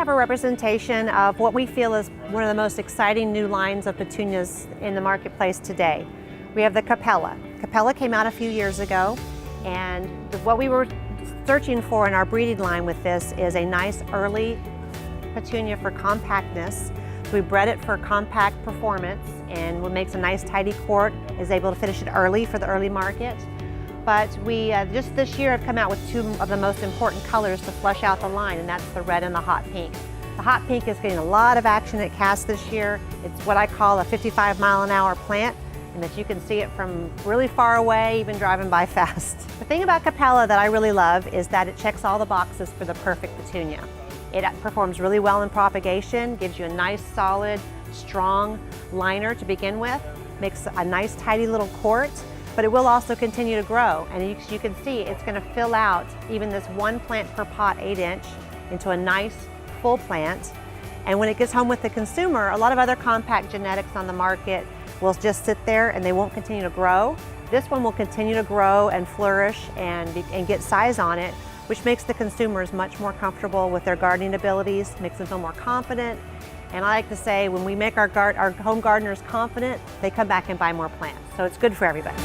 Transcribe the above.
have a representation of what we feel is one of the most exciting new lines of petunias in the marketplace today. We have the CAPELLA. CAPELLA came out a few years ago, and what we were searching for in our breeding line with this is a nice early petunia for compactness. So we bred it for compact performance, and what makes a nice tidy quart is able to finish it early for the early market. But we just this year have come out with two of the most important colors to flush out the line, and that's the red and the hot pink. The hot pink is getting a lot of action at CAST this year. It's what I call a 55-mile-an-hour plant, and that you can see it from really far away, even driving by fast. The thing about CAPELLA that I really love is that it checks all the boxes for the perfect petunia. It performs really well in propagation, gives you a nice, solid, strong liner to begin with, makes a nice, tidy little quart, but it will also continue to grow. And you can see it's going to fill out even this one plant per pot 8-inch into a nice full plant. And when it gets home with the consumer, a lot of other compact genetics on the market will just sit there and they won't continue to grow. This one will continue to grow and flourish and get size on it, which makes the consumers much more comfortable with their gardening abilities, makes them feel more confident. And I like to say, when we make our home gardeners confident, they come back and buy more plants. So it's good for everybody.